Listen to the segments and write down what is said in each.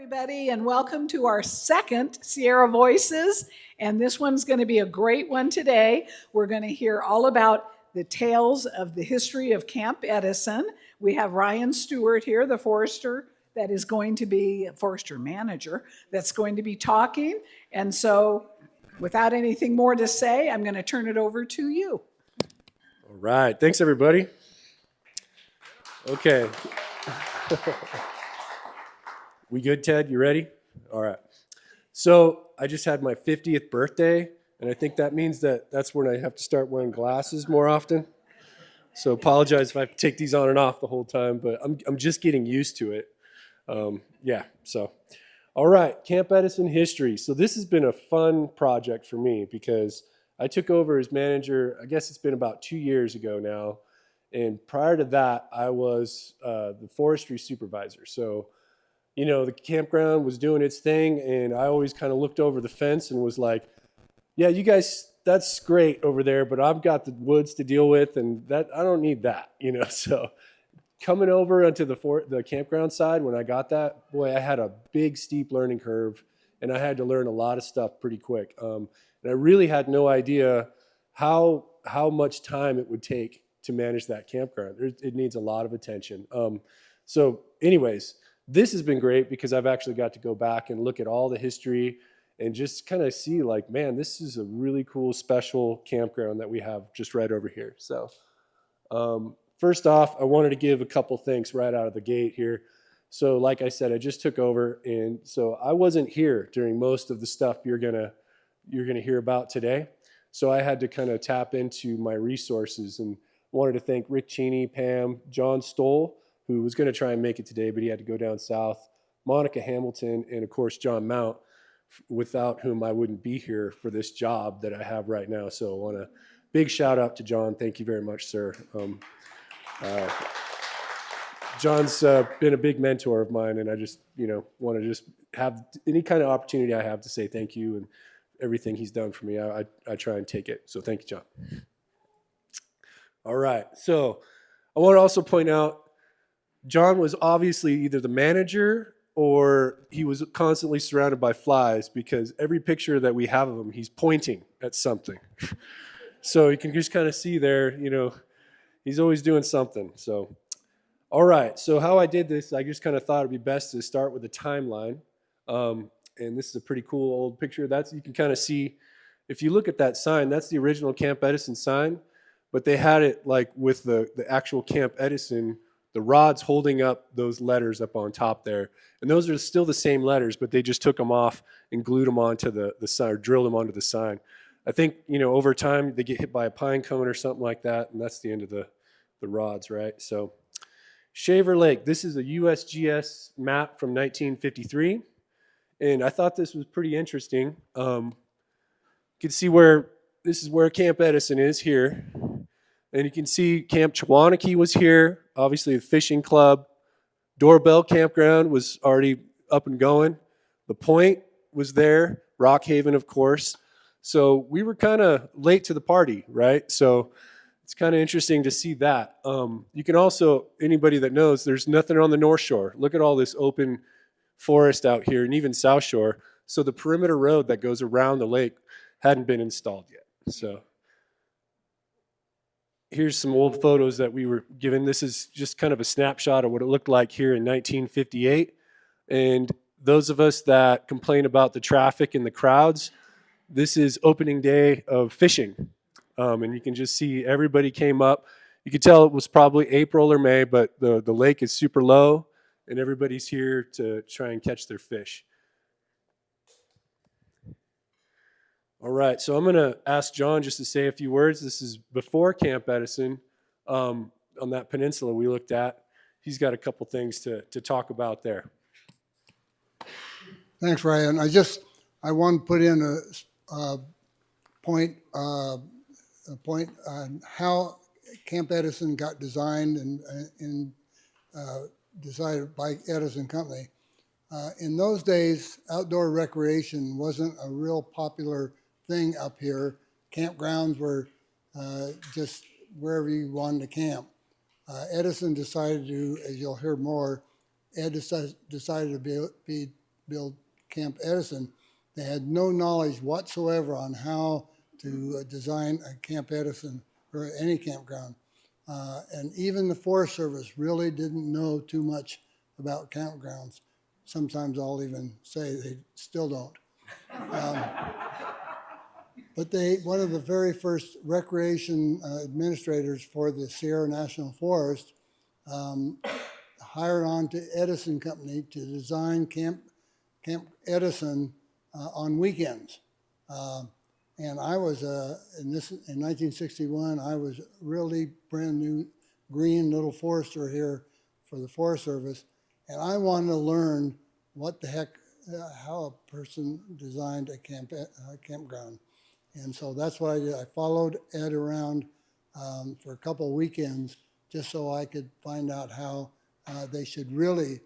Everybody, and welcome to our second Sierra Voices. And this one's going to be a great one today. We're going to hear all about the tales of the history of Camp Edison. We have Ryan Stewart here, the forester that is going to be forester manager that's going to be talking. And so, without anything more to say, I'm going to turn it over to you. All right. Thanks, everybody. Okay. We good, Ted? You ready? All right. So I just had my 50th birthday, and I think that means that's when I have to start wearing glasses more often. So apologize if I take these on and off the whole time, but I'm just getting used to it. So all right, Camp Edison history. So this has been a fun project for me because I took over as manager, I guess it's been about 2 years ago now. And prior to that, I was the forestry supervisor. So the campground was doing its thing, and I always kind of looked over the fence and was like, yeah, you guys, that's great over there, but I've got the woods to deal with, and that I don't need that, So coming over onto the campground side, when I got that, boy, I had a big, steep learning curve, and I had to learn a lot of stuff pretty quick. And I really had no idea how much time it would take to manage that campground. It needs a lot of attention. So anyways, this has been great because I've actually got to go back and look at all the history and just kind of see like, man, this is a really cool, special campground that we have just right over here. So first off, I wanted to give a couple thanks right out of the gate here. So like I said, I just took over, and so I wasn't here during most of the stuff you're gonna hear about today. So I had to kind of tap into my resources, and wanted to thank Rick Cheney, Pam, John Stoll, who was going to try and make it today, but he had to go down south, Monica Hamilton, and of course, John Mount, without whom I wouldn't be here for this job that I have right now. So I want a big shout out to John. Thank you very much, sir. John's been a big mentor of mine, and I just, want to just have any kind of opportunity I have to say thank you, and everything he's done for me, I try and take it. So thank you, John. All right. So I want to also point out, John was obviously either the manager or he was constantly surrounded by flies, because every picture that we have of him, he's pointing at something. So you can just kind of see there, he's always doing something. So, all right. So how I did this, I just kind of thought it'd be best to start with a timeline. And this is a pretty cool old picture. You can kind of see, if you look at that sign, that's the original Camp Edison sign, but they had it like with the actual Camp Edison, the rods holding up those letters up on top there. And those are still the same letters, but they just took them off and glued them onto the sign, or drilled them onto the sign. I think, over time they get hit by a pine cone or something like that, and that's the end of the rods, right? So Shaver Lake, this is a USGS map from 1953. And I thought this was pretty interesting. You can see this is where Camp Edison is here. And you can see Camp Chawanakee was here. Obviously, the fishing club. Doorbell Campground was already up and going. The Point was there. Rock Haven, of course. So we were kind of late to the party, right? So it's kind of interesting to see that. You can also, anybody that knows, there's nothing on the North Shore. Look at all this open forest out here, and even South Shore. So the perimeter road that goes around the lake hadn't been installed yet. So here's some old photos that we were given. This is just kind of a snapshot of what it looked like here in 1958. And those of us that complain about the traffic and the crowds, this is opening day of fishing. And you can just see everybody came up. You could tell it was probably April or May, but the lake is super low, and everybody's here to try and catch their fish. All right, so I'm going to ask John just to say a few words. This is before Camp Edison, on that peninsula we looked at. He's got a couple things to talk about there. Thanks, Ryan. I want to put in a point on how Camp Edison got designed and decided by Edison Company. In those days, outdoor recreation wasn't a real popular thing up here. Campgrounds were just wherever you wanted to camp. Edison decided to, as you'll hear more, decided to build Camp Edison, they had no knowledge whatsoever on how to design a Camp Edison or any campground. And even the Forest Service really didn't know too much about campgrounds. Sometimes I'll even say they still don't. But one of the very first recreation administrators for the Sierra National Forest hired on to Edison Company to design Camp Edison on weekends. And I was, in 1961, I was really brand new green little forester here for the Forest Service. And I wanted to learn what the heck, how a person designed a campground. And so that's what I did. I followed Ed around for a couple of weekends just so I could find out how they should really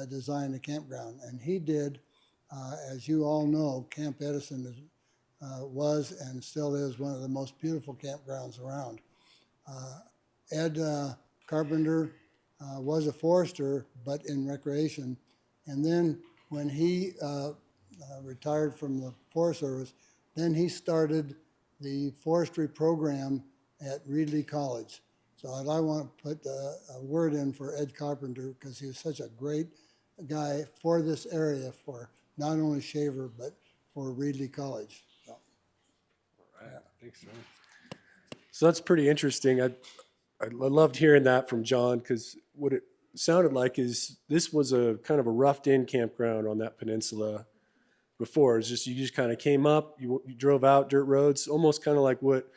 design a campground. And he did, as you all know, Camp Edison was and still is one of the most beautiful campgrounds around. Ed Carpenter was a forester, but in recreation. And then when he retired from the Forest Service, then he started the forestry program at Reedley College. So I want to put a word in for Ed Carpenter because he was such a great guy for this area, for not only Shaver, but for Reedley College. So. All right, yeah. Thanks, John. So that's pretty interesting. I loved hearing that from John because what it sounded like is this was a kind of a roughed-in campground on that peninsula before. It's just you just kind of came up, you drove out dirt roads, almost kind of like what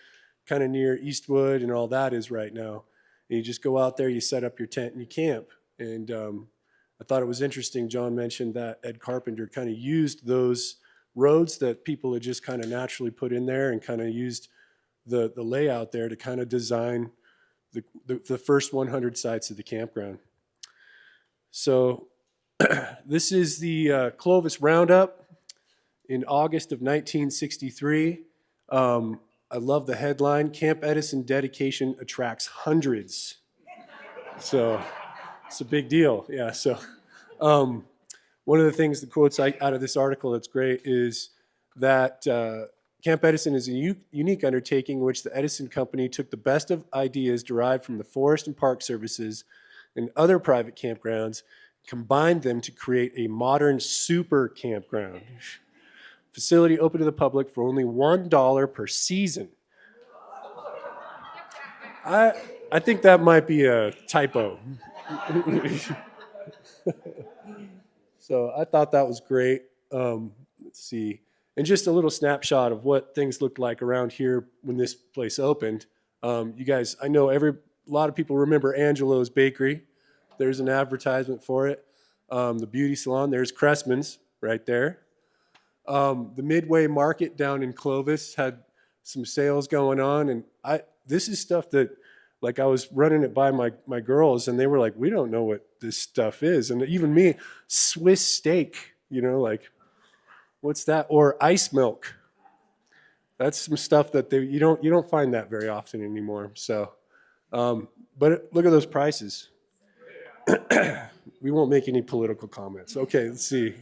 kind of near Eastwood and all that is right now. And you just go out there, you set up your tent, and you camp. And I thought it was interesting. John mentioned that Ed Carpenter kind of used those roads that people had just kind of naturally put in there and kind of used the layout there to kind of design the first 100 sites of the campground. So this is the Clovis Roundup in August of 1963. I love the headline, Camp Edison dedication attracts hundreds. So it's a big deal, yeah. So one of the things, the quotes out of this article that's great is that Camp Edison is a unique undertaking in which the Edison Company took the best of ideas derived from the Forest and Park Services and other private campgrounds, combined them to create a modern super campground. Facility open to the public for only $1 per season. I think that might be a typo. So I thought that was great. Let's see. And just a little snapshot of what things looked like around here when this place opened. You guys, I know a lot of people remember Angelo's Bakery. There's an advertisement for it. The beauty salon, there's Cressman's right there. The Midway Market down in Clovis had some sales going on, and this is stuff that, like, I was running it by my girls, and they were like, we don't know what this stuff is. And even me, Swiss steak, like, what's that? Or ice milk. That's some stuff that you don't find that very often anymore. So, but look at those prices. We won't make any political comments. Okay, let's see.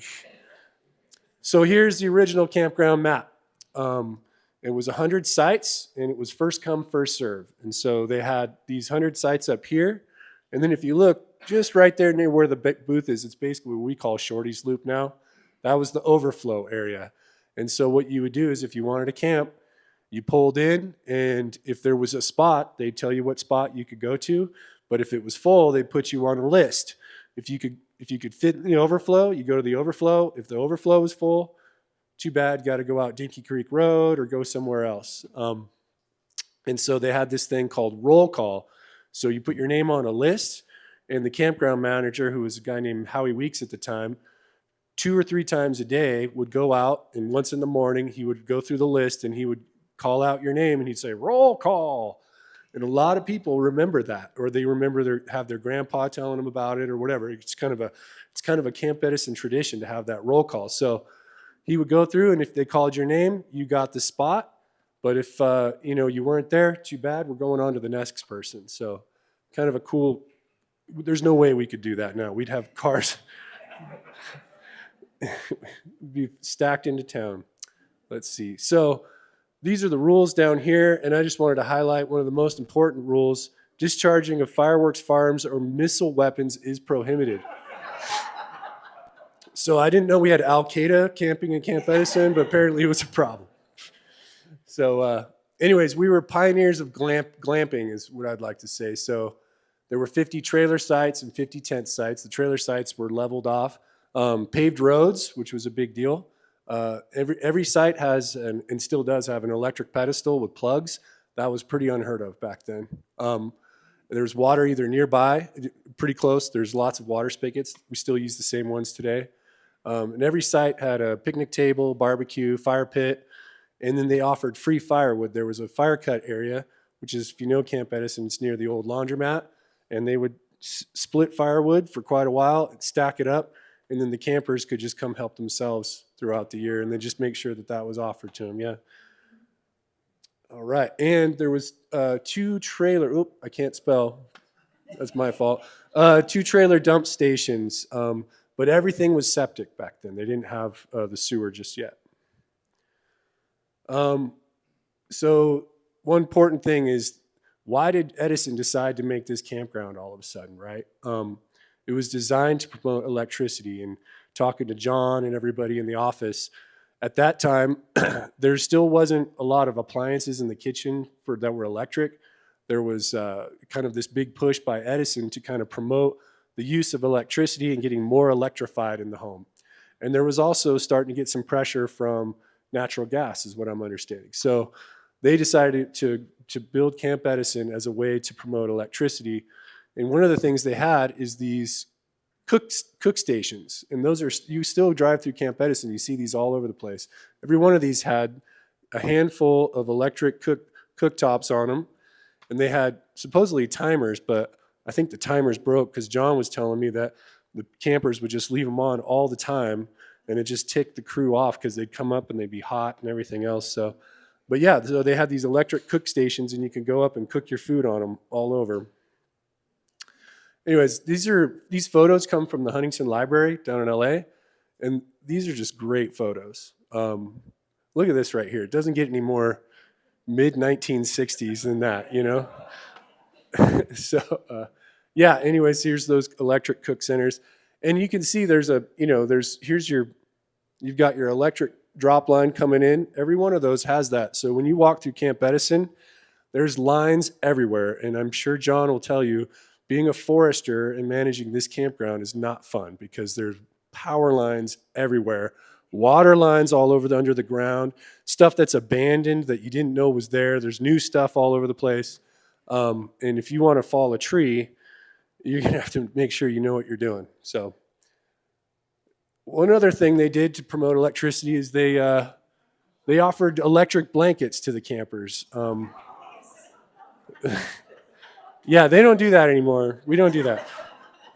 So here's the original campground map. It was 100 sites, and it was first come, first serve. And so they had these 100 sites up here. And then if you look just right there near where the booth is, it's basically what we call Shorty's Loop now. That was the overflow area. And so what you would do is if you wanted to camp, you pulled in, and if there was a spot, they'd tell you what spot you could go to. But if it was full, they'd put you on a list. If you could fit in the overflow, you go to the overflow. If the overflow is full, too bad, got to go out Dinky Creek Road or go somewhere else. And so they had this thing called roll call. So you put your name on a list, and the campground manager, who was a guy named Howie Weeks at the time, 2 or 3 times a day would go out, and once in the morning he would go through the list and he would call out your name and he'd say, roll call. And a lot of people remember that, or they remember have their grandpa telling them about it or whatever. It's kind of a Camp Edison tradition to have that roll call. So he would go through, and if they called your name, you got the spot. But if you weren't there, too bad, we're going on to the next person. So kind of a cool, there's no way we could do that now. We'd have cars. be stacked into town. Let's see. So these are the rules down here, and I just wanted to highlight one of the most important rules. Discharging of fireworks, firearms, or missile weapons is prohibited. So I didn't know we had Al-Qaeda camping in Camp Edison, but apparently it was a problem. So anyways, we were pioneers of glamping is what I'd like to say. So there were 50 trailer sites and 50 tent sites. The trailer sites were leveled off. Paved roads, which was a big deal. Every site has, and still does have, an electric pedestal with plugs. That was pretty unheard of back then. There's water either nearby, pretty close. There's lots of water spigots. We still use the same ones today. And every site had a picnic table, barbecue, fire pit, and then they offered free firewood. There was a fire cut area, which is, if you know Camp Edison, it's near the old laundromat, and they would split firewood for quite a while, stack it up, and then the campers could just come help themselves throughout the year, and then just make sure that that was offered to them, yeah. All right, and there was two trailer, I can't spell, that's my fault, 2 trailer dump stations, but everything was septic back then. They didn't have the sewer just yet. So one important thing is, why did Edison decide to make this campground all of a sudden, right? It was designed to promote electricity, and talking to John and everybody in the office, at that time, there still wasn't a lot of appliances in the kitchen that were electric. There was kind of this big push by Edison to kind of promote the use of electricity and getting more electrified in the home. And there was also starting to get some pressure from natural gas, is what I'm understanding. So they decided to build Camp Edison as a way to promote electricity. And one of the things they had is these cook stations. And those are, you still drive through Camp Edison, you see these all over the place. Every one of these had a handful of electric cooktops on them. And they had supposedly timers, but I think the timers broke because John was telling me that the campers would just leave them on all the time, and it just ticked the crew off because they'd come up and they'd be hot and everything else. So, but yeah, so they had these electric cook stations, and you could go up and cook your food on them all over. Anyways, these photos come from the Huntington Library down in LA, and these are just great photos. Look at this right here. It doesn't get any more mid-1960s than that, you know? So, yeah, anyways, here's those electric cook centers. And you can see there's a, you've got your electric drop line coming in. Every one of those has that. So when you walk through Camp Edison, there's lines everywhere. And I'm sure John will tell you, being a forester and managing this campground is not fun because there's power lines everywhere, water lines all over under the ground, stuff that's abandoned that you didn't know was there. There's new stuff all over the place. And if you want to fall a tree, you're going to have to make sure you know what you're doing. So one other thing they did to promote electricity is they offered electric blankets to the campers. Yeah, they don't do that anymore. We don't do that.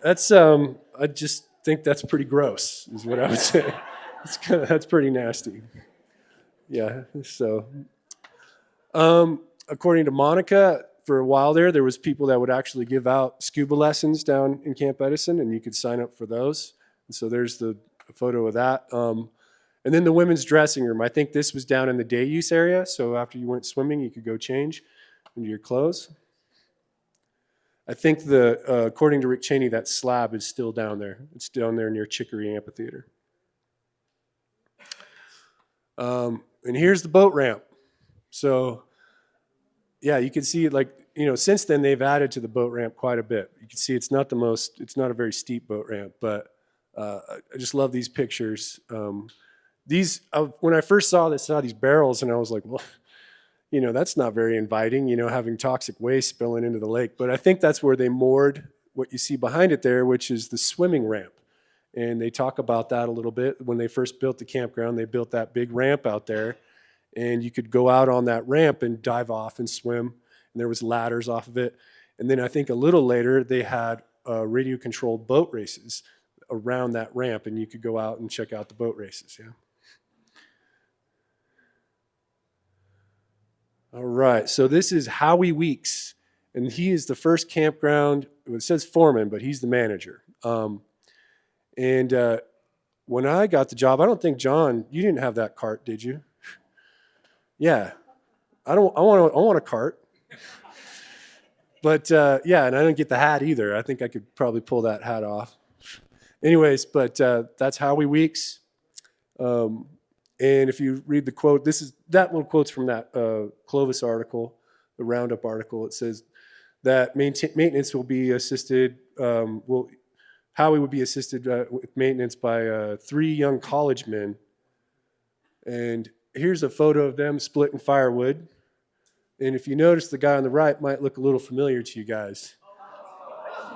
That's I just think that's pretty gross, is what I would say. That's pretty nasty. Yeah. So, according to Monica, for a while there was people that would actually give out scuba lessons down in Camp Edison, and you could sign up for those. And so there's the photo of that. And then the women's dressing room. I think this was down in the day use area. So after you went swimming, you could go change into your clothes. I think according to Rick Cheney, that slab is still down there. It's down there near Chicory Amphitheater. And here's the boat ramp. So, yeah, you can see it since then they've added to the boat ramp quite a bit. You can see it's not a very steep boat ramp, but I just love these pictures. When I first saw these barrels, and I was like, well, that's not very inviting, having toxic waste spilling into the lake. But I think that's where they moored what you see behind it there, which is the swimming ramp. And they talk about that a little bit. When they first built the campground, they built that big ramp out there. And you could go out on that ramp and dive off and swim. And there was ladders off of it. And then I think a little later, they had radio-controlled boat races around that ramp. And you could go out and check out the boat races, yeah. All right, so this is Howie Weeks, and he is the first campground, it says foreman, but he's the manager. And when I got the job, I don't think, John, you didn't have that cart, did you? Yeah. I want a cart. But yeah, and I didn't get the hat either. I think I could probably pull that hat off. Anyways, but that's Howie Weeks. And if you read the quote, that little quote's from that Clovis article, the Roundup article. It says that maintenance will be assisted. Howie would be assisted with maintenance by 3 young college men. And here's a photo of them splitting firewood. And if you notice, the guy on the right might look a little familiar to you guys.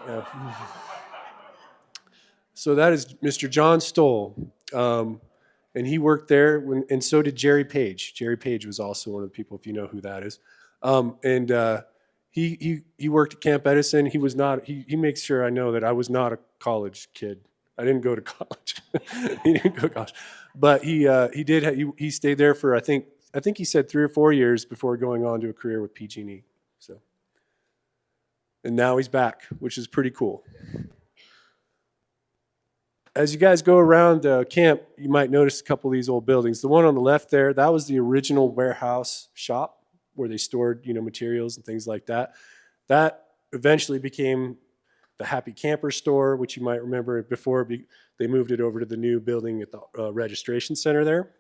Yeah. So that is Mr. John Stoll. And he worked there, and so did Jerry Page. Jerry Page was also one of the people, if you know who that is. He worked at Camp Edison. He was not. He makes sure I know that I was not a college kid. I didn't go to college. He didn't go to college, but he did. He stayed there for I think he said 3 or 4 years before going on to a career with PG&E. So, and now he's back, which is pretty cool. As you guys go around camp, you might notice a couple of these old buildings. The one on the left there, that was the original warehouse shop where they stored, materials and things like that. That eventually became the Happy Camper store, which you might remember before they moved it over to the new building at the registration center there.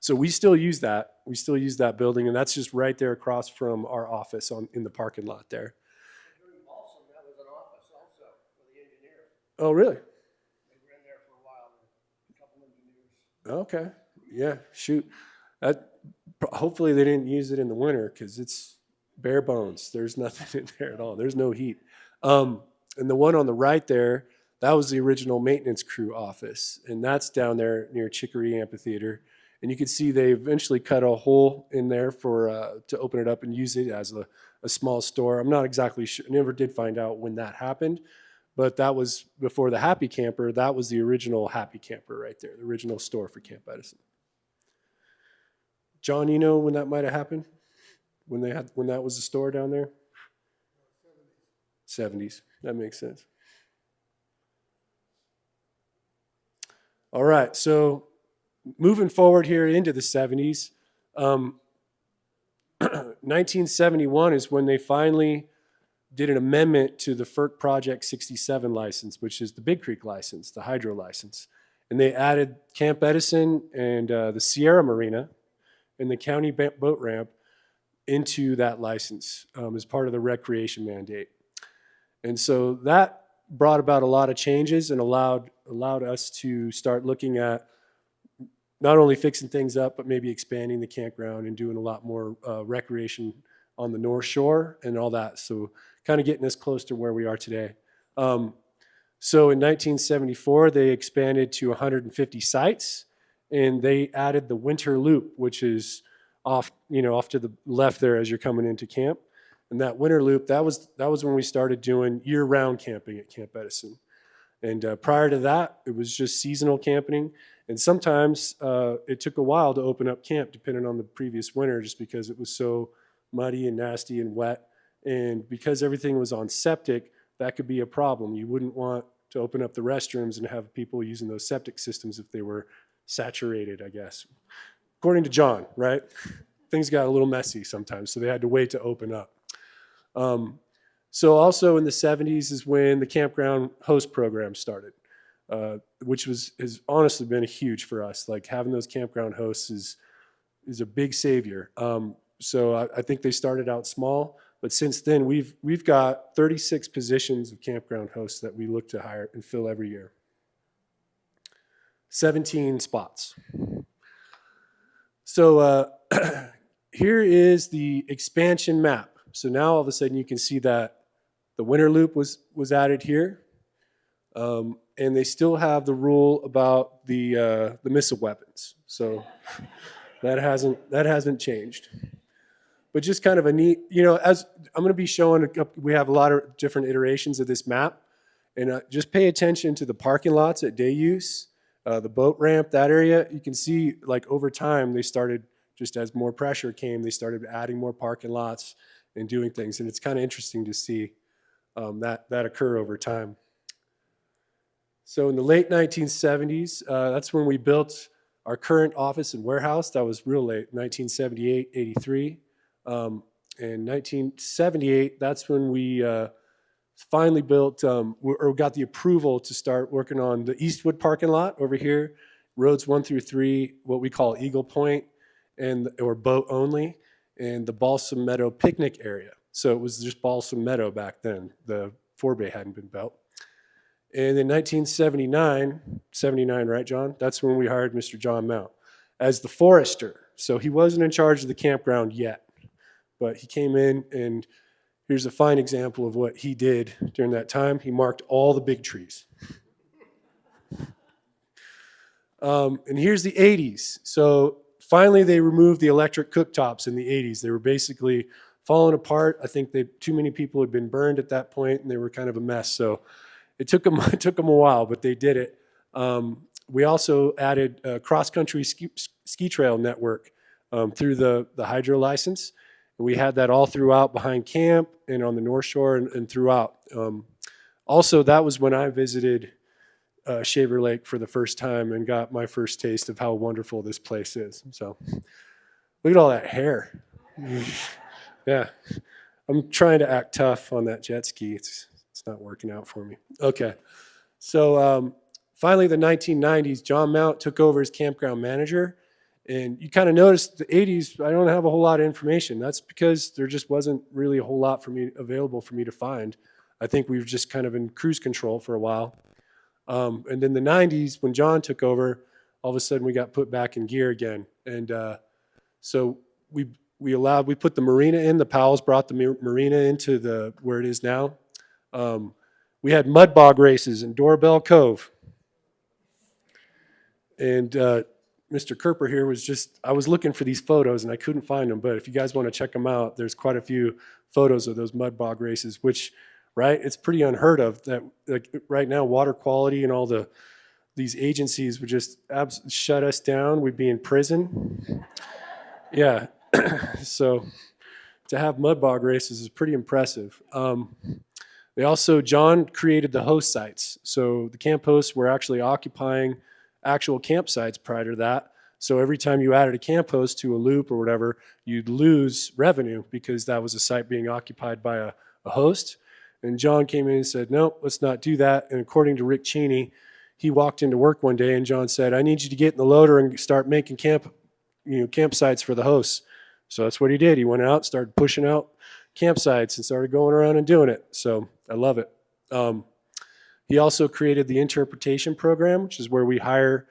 So we still use that. We still use that building, and that's just right there across from our office in the parking lot there. That was an office also for the engineers. Oh, really? They were in there for a while, a couple engineers. Okay. Yeah, shoot. Hopefully they didn't use it in the winter because it's bare bones. There's nothing in there at all. There's no heat. And the one on the right there, that was the original maintenance crew office, and that's down there near Chicory Amphitheater. And you can see they eventually cut a hole in there to open it up and use it as a small store. I'm not exactly sure. I never did find out when that happened, but that was before the Happy Camper. That was the original Happy Camper right there, the original store for Camp Edison. John, you know when that might have happened? When that was the store down there? 70s. That makes sense. All right, so moving forward here into the 70s, 1971 is when they finally did an amendment to the FERC Project 67 license, which is the Big Creek license, the hydro license. And they added Camp Edison and the Sierra Marina and the county boat ramp into that license as part of the recreation mandate. And so that brought about a lot of changes and allowed us to start looking at not only fixing things up, but maybe expanding the campground and doing a lot more recreation on the North Shore and all that. So kind of getting us close to where we are today. So in 1974, they expanded to 150 sites, and they added the Winter Loop, which is off to the left there as you're coming into camp. And that Winter Loop, that was when we started doing year-round camping at Camp Edison. And prior to that, it was just seasonal camping. And sometimes it took a while to open up camp, depending on the previous winter, just because it was so muddy and nasty and wet. And because everything was on septic, that could be a problem. You wouldn't want to open up the restrooms and have people using those septic systems if they were saturated, I guess. According to John, right? Things got a little messy sometimes, so they had to wait to open up. So also in the 70s is when the campground host program started, which has honestly been huge for us. Like having those campground hosts is a big savior. So I think they started out small, but since then we've got 36 positions of campground hosts that we look to hire and fill every year. 17 spots. So here is the expansion map. So now all of a sudden you can see that the Winter Loop was added here, and they still have the rule about the missile weapons. So that hasn't changed. But just kind of a neat, as I'm going to be showing, we have a lot of different iterations of this map, and just pay attention to the parking lots at day use, the boat ramp, that area. You can see like over time they started, just as more pressure came, they started adding more parking lots and doing things, and it's kind of interesting to see that occur over time. So in the late 1970s, that's when we built our current office and warehouse. That was real late, 1978, 83. In 1978, that's when we finally built, or got the approval to start working on the Eastwood parking lot over here, roads 1 through 3, what we call Eagle Point, or boat only, and the Balsam Meadow picnic area. So it was just Balsam Meadow back then. The forebay hadn't been built. And in 1979, 79, right, John? That's when we hired Mr. John Mount as the forester. So he wasn't in charge of the campground yet, but he came in, and here's a fine example of what he did during that time. He marked all the big trees. And here's the 80s. So finally they removed the electric cooktops in the 80s. They were basically falling apart. I think too many people had been burned at that point, and they were kind of a mess. So it took them a while, but they did it. We also added a cross-country ski trail network through the hydro license. And we had that all throughout behind camp and on the North Shore and throughout. Also, that was when I visited Shaver Lake for the first time and got my first taste of how wonderful this place is. So look at all that hair. Yeah, I'm trying to act tough on that jet ski. It's not working out for me. Okay, so finally the 1990s, John Mount took over as campground manager. And you kind of noticed the 80s, I don't have a whole lot of information. That's because there just wasn't really a whole lot available for me to find. I think we were just kind of in cruise control for a while. And then the 90s, when John took over, all of a sudden we got put back in gear again. And so we put the marina in. The Powells brought the marina into where it is now. We had mud bog races in Doorbell Cove. And Mr. Kerper here I was looking for these photos and I couldn't find them, but if you guys want to check them out, there's quite a few photos of those mud bog races, which, right, it's pretty unheard of that, like, right now, water quality and all these agencies would just shut us down. We'd be in prison. Yeah, so to have mud bog races is pretty impressive. John created the host sites. So the camp hosts were actually occupying actual campsites prior to that. So every time you added a camp host to a loop or whatever, you'd lose revenue because that was a site being occupied by a host. And John came in and said, no, let's not do that. And according to Rick Cheney, he walked into work one day and John said, I need you to get in the loader and start making campsites for the hosts. So that's what he did. He went out, started pushing out campsites and started going around and doing it. So I love it. He also created the interpretation program, which is where we hire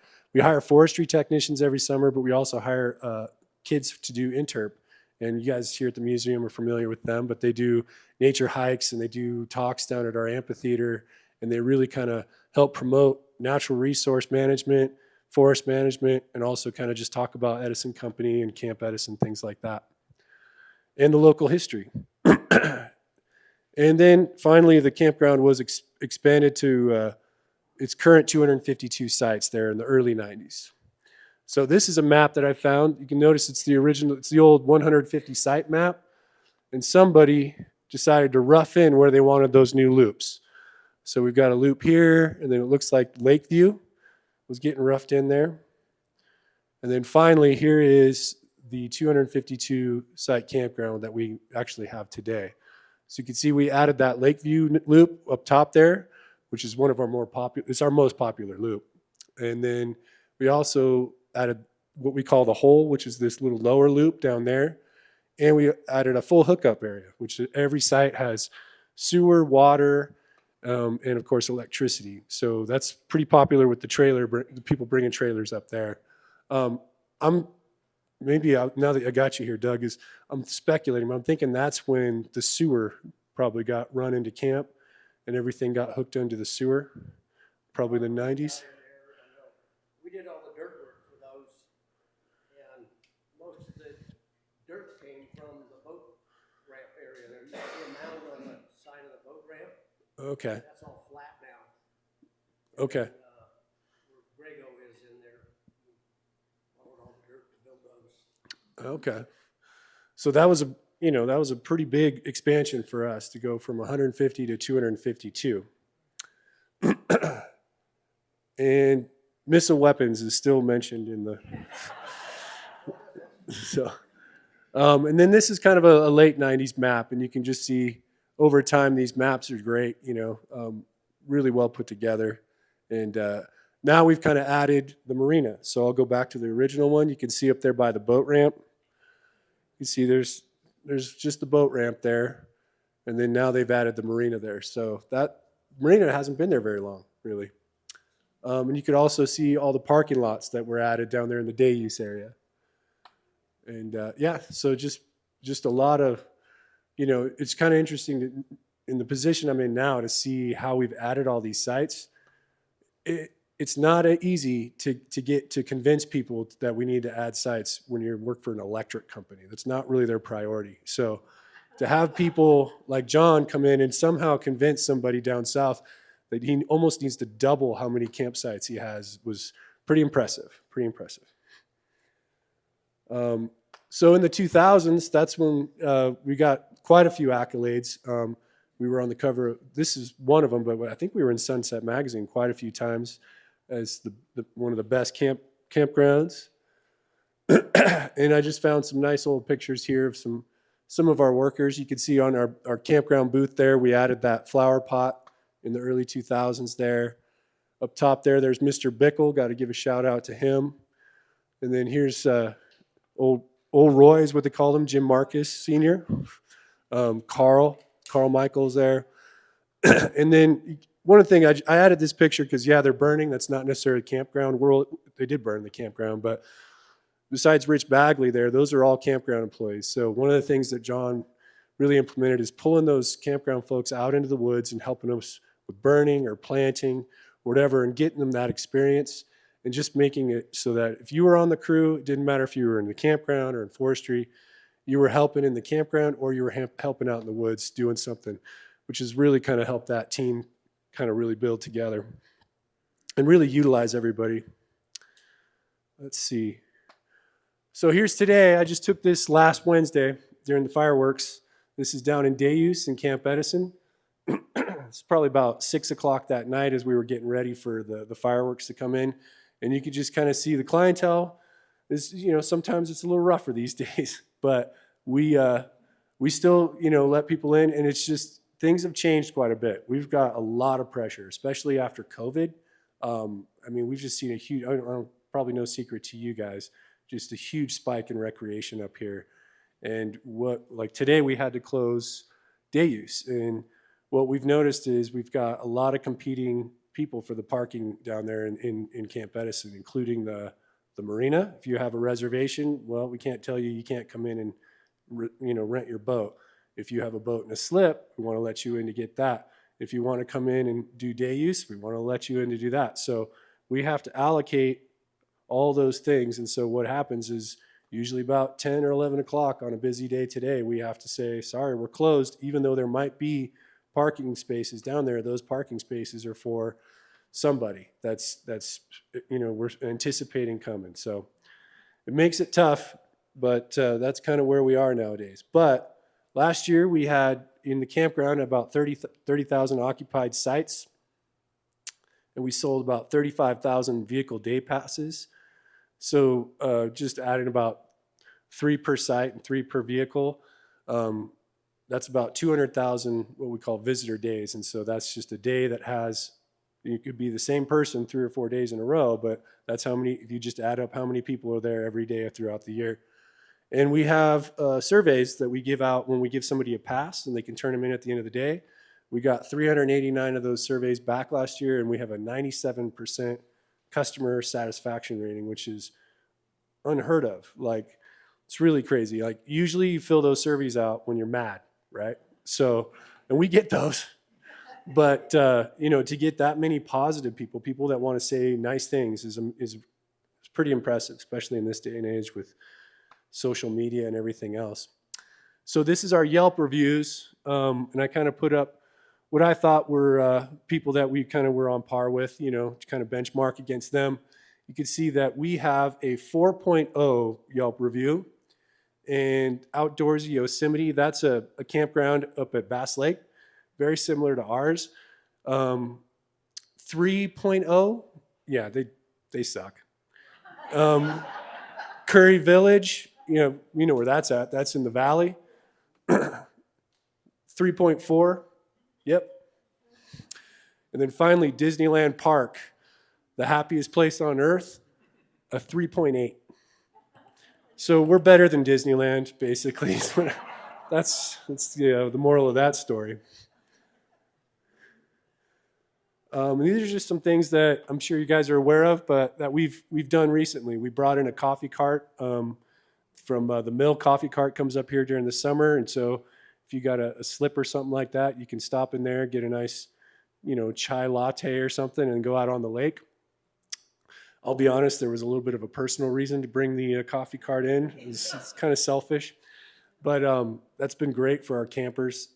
forestry technicians every summer, but we also hire kids to do interp. And you guys here at the museum are familiar with them, but they do nature hikes and they do talks down at our amphitheater, and they really kind of help promote natural resource management, forest management, and also kind of just talk about Edison Company and Camp Edison, things like that, and the local history. And then finally, the campground was expanded to its current 252 sites there in the early 90s. So this is a map that I found. You can notice it's the old 150 site map. And somebody decided to rough in where they wanted those new loops. So we've got a loop here, and then it looks like Lakeview was getting roughed in there. And then finally, here is the 252 site campground that we actually have today. So you can see we added that Lakeview loop up top there, which is one of our it's our most popular loop. And then we also added what we call the hole, which is this little lower loop down there. And we added a full hookup area, which every site has sewer, water, and of course electricity. So that's pretty popular with the people bringing trailers up there. Now that I got you here, Doug, I'm speculating, but I'm thinking that's when the sewer probably got run into camp and everything got hooked into the sewer, probably the 90s. We did all the dirt work for those, and most of the dirt came from the boat ramp area. There used to be a mound on the side of the boat ramp. Okay. That's all flat now. Okay. And, where Grego is in there, we hauled all the dirt to build those. Okay. So that was a pretty big expansion for us to go from 150 to 252. And missile weapons is still mentioned in the, so. And then this is kind of a late 90s map, and you can just see over time these maps are great, really well put together. And now we've kind of added the marina. So I'll go back to the original one. You can see up there by the boat ramp. You see there's just the boat ramp there. And then now they've added the marina there. So that marina hasn't been there very long, really. And you could also see all the parking lots that were added down there in the day use area. And yeah, so just a lot of, it's kind of interesting in the position I'm in now to see how we've added all these sites. It's not easy to convince people that we need to add sites when you work for an electric company. That's not really their priority. So to have people like John come in and somehow convince somebody down south that he almost needs to double how many campsites he has was pretty impressive, So in the 2000s, that's when we got quite a few accolades. We were on the cover, this is one of them, but I think we were in Sunset Magazine quite a few times as one of the best campgrounds. And I just found some nice old pictures here of some of our workers. You can see on our campground booth there, we added that flower pot in the early 2000s there. Up top there's Mr. Bickle, got to give a shout out to him. And then here's old Roy is what they called him, Jim Marcus Sr., Carl Michaels there. And then one thing, I added this picture because, yeah, they're burning. That's not necessarily a campground. They did burn the campground, but besides Rich Bagley there, those are all campground employees. So one of the things that John really implemented is pulling those campground folks out into the woods and helping us with burning or planting, whatever, and getting them that experience. And just making it so that if you were on the crew, it didn't matter if you were in the campground or in forestry, you were helping in the campground or you were helping out in the woods doing something, which has really kind of helped that team kind of really build together and really utilize everybody. Let's see. So here's today. I just took this last Wednesday during the fireworks. This is down in Dayuse in Camp Edison. It's probably about 6 o'clock that night as we were getting ready for the fireworks to come in. And you could just kind of see the clientele is, sometimes it's a little rougher these days, but we still, let people in, and it's just, things have changed quite a bit. We've got a lot of pressure, especially after COVID. We've just seen a huge, probably no secret to you guys, just a huge spike in recreation up here. And like today we had to close day use. And what we've noticed is we've got a lot of competing people for the parking down there in Camp Edison, including the marina. If you have a reservation, well, we can't tell you can't come in and rent your boat. If you have a boat and a slip, we want to let you in to get that. If you want to come in and do day use, we want to let you in to do that. So we have to allocate all those things. And so what happens is usually about 10 or 11 o'clock on a busy day today, we have to say, sorry, we're closed, even though there might be parking spaces down there. Those parking spaces are for somebody that's we're anticipating coming. So it makes it tough, but that's kind of where we are nowadays. But last year we had in the campground about 30,000 occupied sites, and we sold about 35,000 vehicle day passes. So just adding about 3 per site and 3 per vehicle. That's about 200,000 what we call visitor days. And so that's just a day that has, you could be the same person 3 or 4 days in a row, but that's how many, if you just add up how many people are there every day throughout the year. And we have surveys that we give out when we give somebody a pass, and they can turn them in at the end of the day. We got 389 of those surveys back last year, and we have a 97% customer satisfaction rating, which is unheard of. Like, it's really crazy. Like, usually you fill those surveys out when you're mad, right? So, and we get those. But, to get that many positive people that want to say nice things is pretty impressive, especially in this day and age with social media and everything else. So this is our Yelp reviews, and I kind of put up what I thought were people that we kind of were on par with, to kind of benchmark against them. You can see that we have a 4.0 Yelp review. And Outdoorsy Yosemite, that's a campground up at Bass Lake, very similar to ours. 3.0 yeah, they suck. Curry Village, you know where that's at. That's in the valley. 3.4. Yep. And then finally, Disneyland Park, the happiest place on earth, a 3.8. So we're better than Disneyland, basically. That's the moral of that story. These are just some things that I'm sure you guys are aware of, but that we've done recently. We brought in a coffee cart from the mill. Coffee cart comes up here during the summer, and so if you got a slip or something like that, you can stop in there, get a nice, chai latte or something, and go out on the lake. I'll be honest, there was a little bit of a personal reason to bring the coffee cart in. It's kind of selfish, but that's been great for our campers.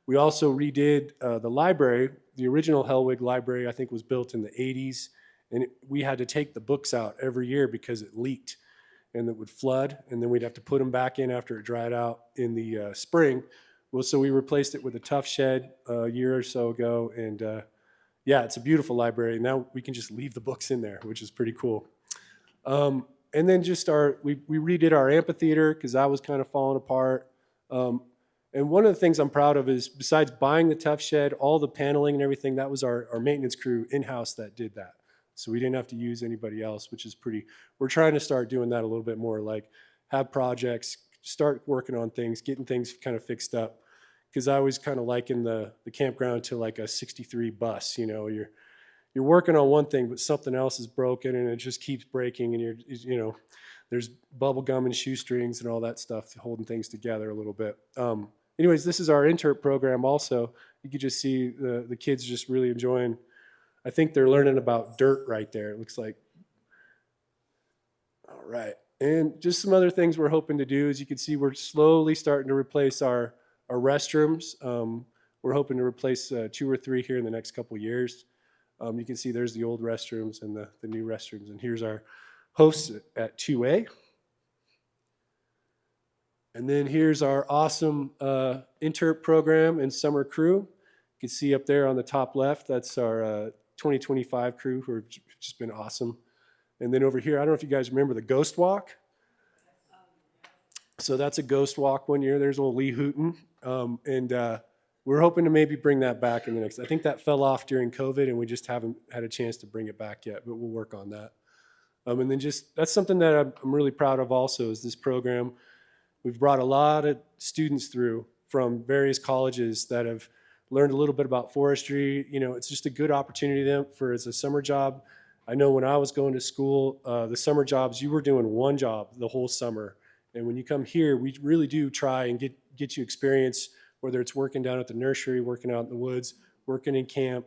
We also redid the library. The original Hellwig Library, I think, was built in the 80s, and we had to take the books out every year because it leaked, and it would flood, and then we'd have to put them back in after it dried out in the spring. Well, so we replaced it with a tough shed a year or so ago, and yeah, it's a beautiful library. Now we can just leave the books in there, which is pretty cool. And then just we redid our amphitheater because that was kind of falling apart. And one of the things I'm proud of is, besides buying the tough shed, all the paneling and everything, that was our maintenance crew in-house that did that. So we didn't have to use anybody else, which is we're trying to start doing that a little bit more, like have projects, start working on things, getting things kind of fixed up. Because I always kind of liken the campground to like a 63 bus, you're working on one thing, but something else is broken and it just keeps breaking, and there's bubble gum and shoestrings and all that stuff holding things together a little bit. Anyways, this is our intern program also. You could just see the kids just really enjoying. I think they're learning about dirt right there, it looks like. All right. And just some other things we're hoping to do. As you can see, we're slowly starting to replace our restrooms. We're hoping to replace 2 or 3 here in the next couple years. You can see there's the old restrooms and the new restrooms. And here's our hosts at 2A. And then here's our awesome intern program and summer crew. You can see up there on the top left, that's our 2025 crew who have just been awesome. And then over here, I don't know if you guys remember the Ghost Walk. So that's a Ghost Walk one year. There's old Lee Hooten. And we're hoping to maybe bring that back in the next. I think that fell off during COVID, and we just haven't had a chance to bring it back yet, but we'll work on that. And then that's something that I'm really proud of also, is this program. We've brought a lot of students through from various colleges that have learned a little bit about forestry. It's just a good opportunity as a summer job. I know when I was going to school, the summer jobs, you were doing one job the whole summer. And when you come here, we really do try and get you experience, whether it's working down at the nursery, working out in the woods, working in camp,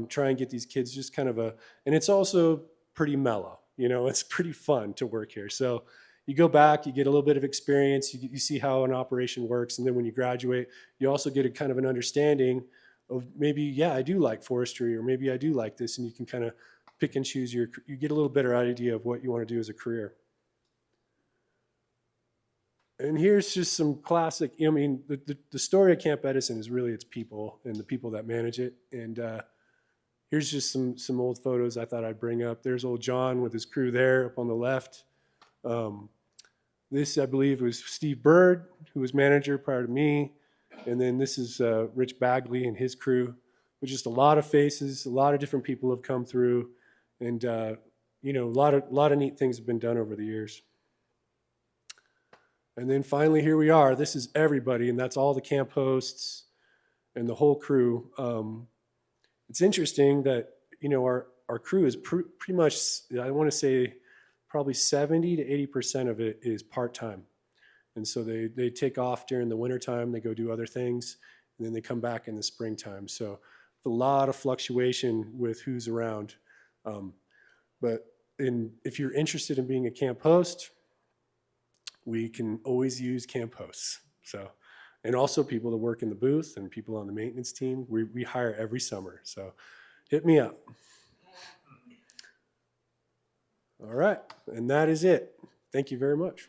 try and get these kids just kind of and it's also pretty mellow. It's pretty fun to work here. So you go back, you get a little bit of experience, you see how an operation works, and then when you graduate, you also get a kind of an understanding of maybe, yeah, I do like forestry, or maybe I do like this, and you can kind of pick and choose you get a little better idea of what you want to do as a career. And here's just some classic, the story of Camp Edison is really its people and the people that manage it. And here's just some old photos I thought I'd bring up. There's old John with his crew there up on the left. This, I believe, was Steve Bird, who was manager prior to me. And then this is Rich Bagley and his crew. With just a lot of faces, a lot of different people have come through. And, a lot of neat things have been done over the years. And then finally, here we are. This is everybody, and that's all the camp hosts and the whole crew. It's interesting that, our crew is pretty much, I want to say, probably 70 to 80% of it is part-time. And so they take off during the wintertime, they go do other things, and then they come back in the springtime. So a lot of fluctuation with who's around. But if you're interested in being a camp host, we can always use camp hosts. So, and also people to work in the booth and people on the maintenance team. We hire every summer. So hit me up. All right. And that is it. Thank you very much.